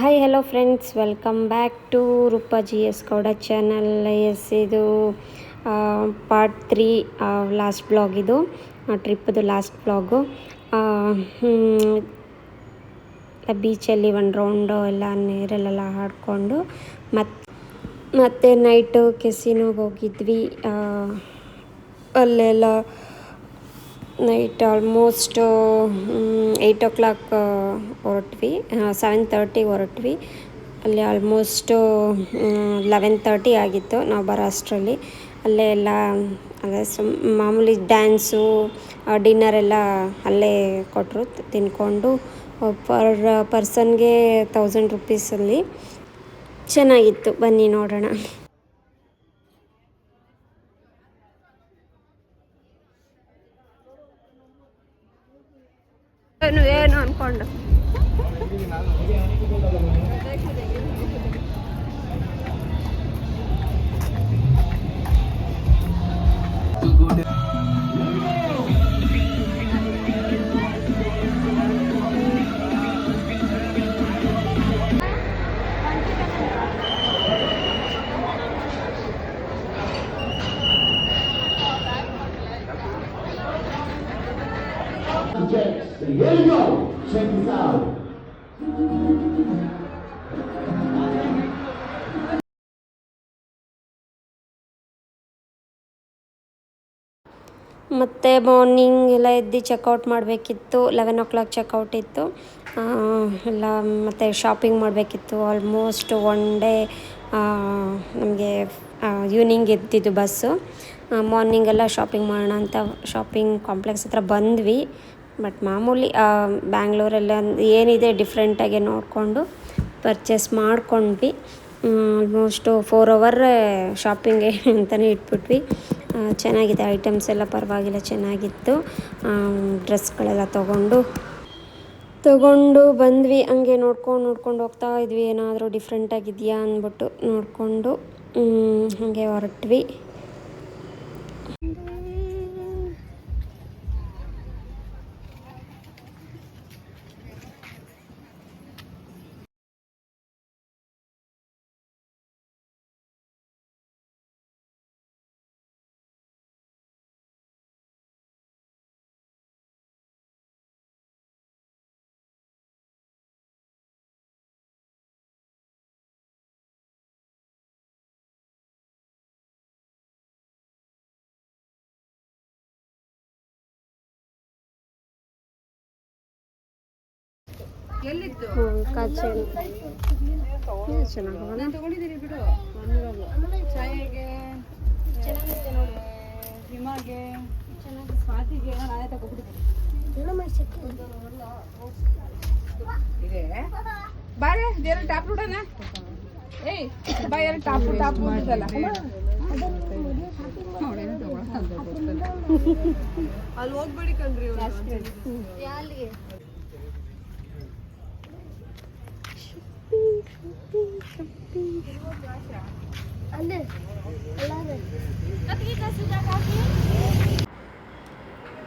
Hi hello friends, welcome back to Roopa G S Gowda channel. Yes, ಇದು part 3 last blog. ಇದು ಟ್ರಿಪ್ಪದು last blog. ಬೀಚಲ್ಲಿ ಒಂದು ರೌಂಡು ಎಲ್ಲ ನೀರಲ್ಲೆಲ್ಲ ಆಡಿಕೊಂಡು ಮತ್ತೆ ನೈಟು ಕೆಸಿನೋಗೆ ಹೋಗಿದ್ವಿ. ಅಲ್ಲೆಲ್ಲ ನೈಟ್ ಆಲ್ಮೋಸ್ಟ್ 8 o'clock ಹೊರಟ್ವಿ, 7:30 ಹೊರಟ್ವಿ. ಅಲ್ಲಿ ಆಲ್ಮೋಸ್ಟು 11:30 ಆಗಿತ್ತು ನಾವು ಬರೋ ಅಷ್ಟರಲ್ಲಿ. ಅಲ್ಲೇ ಎಲ್ಲ ಅದೇ ಮಾಮೂಲಿ ಡ್ಯಾನ್ಸು, ಡಿನ್ನರೆಲ್ಲ ಅಲ್ಲೇ ಕೊಟ್ಟರು. ತಿನ್ಕೊಂಡು ಪರ್ ಪರ್ಸನ್ಗೆ 1000 rupees ಚೆನ್ನಾಗಿತ್ತು. ಬನ್ನಿ ನೋಡೋಣ. ಏನು ಅಂದ್ಕೊಂಡು Here you go. Check this out. ಮತ್ತು ಮಾರ್ನಿಂಗ್ ಎಲ್ಲ ಎದ್ದು ಚೆಕ್ಔಟ್ ಮಾಡಬೇಕಿತ್ತು. 11 o'clock ಚೆಕ್ಔಟ್ ಇತ್ತು. ಎಲ್ಲ ಮತ್ತು ಶಾಪಿಂಗ್ ಮಾಡಬೇಕಿತ್ತು. ಆಲ್ಮೋಸ್ಟ್ ಒನ್ ಡೇ ನಮಗೆ ಈವ್ನಿಂಗ್ ಎದ್ದಿದ್ದು ಬಸ್ಸು. ಮಾರ್ನಿಂಗೆಲ್ಲ ಶಾಪಿಂಗ್ ಮಾಡೋಣ ಅಂತ ಶಾಪಿಂಗ್ ಕಾಂಪ್ಲೆಕ್ಸ್ ಹತ್ರ ಬಂದ್ವಿ. ಬಟ್ ಮಾಮೂಲಿ ಬ್ಯಾಂಗ್ಳೂರಲ್ಲಿ ಏನಿದೆ ಡಿಫ್ರೆಂಟಾಗಿ ನೋಡಿಕೊಂಡು ಪರ್ಚೇಸ್ ಮಾಡ್ಕೊಂಡ್ವಿ. ಆಲ್ಮೋಸ್ಟು 4 hour ಶಾಪಿಂಗೆ ಅಂತಲೇ ಇಟ್ಬಿಟ್ವಿ. ಚೆನ್ನಾಗಿದೆ, ಐಟಮ್ಸ್ ಎಲ್ಲ ಪರವಾಗಿಲ್ಲ, ಚೆನ್ನಾಗಿತ್ತು. ಡ್ರೆಸ್ಗಳೆಲ್ಲ ತೊಗೊಂಡು ಬಂದ್ವಿ. ಹಂಗೆ ನೋಡ್ಕೊಂಡು ಹೋಗ್ತಾ ಇದ್ವಿ. ಏನಾದರೂ ಡಿಫ್ರೆಂಟಾಗಿದೆಯಾ ಅಂದ್ಬಿಟ್ಟು ನೋಡಿಕೊಂಡು ಹಾಗೆ ಹೊರಟ್ವಿ. ಕಾಚಳಿ ತಗೊಂಡಿದ್ದೀನಿ ಬಿಡು. ಚಾಯಗೆ ಹಿಮಾಗೆ ಸ್ವಾತಿಗೆ ನಾನೇ ತಗೊಬಿಟ್ಟಿದ್ದೀನಿ. ಬಾರೆ ಎರಡು ಟಾಪ್ ಬಿಡೋಣ. ಏಯ್ ಬಾ, ಎರಡು ಟಾಪ್ ಬಿಟ್ಟಿದ್ದಲ್ಲ ಅಲ್ಲಿ ಹೋಗ್ಬೇಡಿ ಕಣ್ರಿ.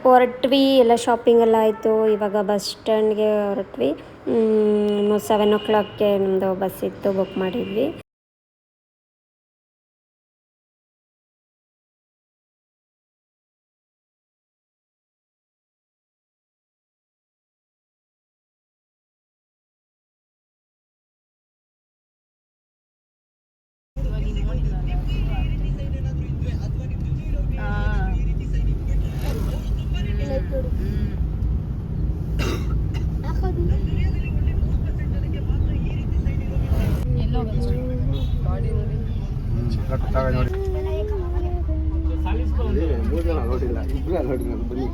ಹೊರಟ್ವಿ. ಎಲ್ಲ ಶಾಪಿಂಗ್ ಎಲ್ಲ ಆಯಿತು. ಇವಾಗ ಬಸ್ ಸ್ಟ್ಯಾಂಡ್ಗೆ ಹೊರಟ್ವಿ. 7 o'clockಗೆ ನಮ್ಮದು ಬಸ್ ಇತ್ತು, ಬುಕ್ ಮಾಡಿದ್ವಿ. ನೋಡಿಲ್ಲ, ಇಬ್ಬರು ನೋಡಿಲ್ಲ. ಬನ್ನಿ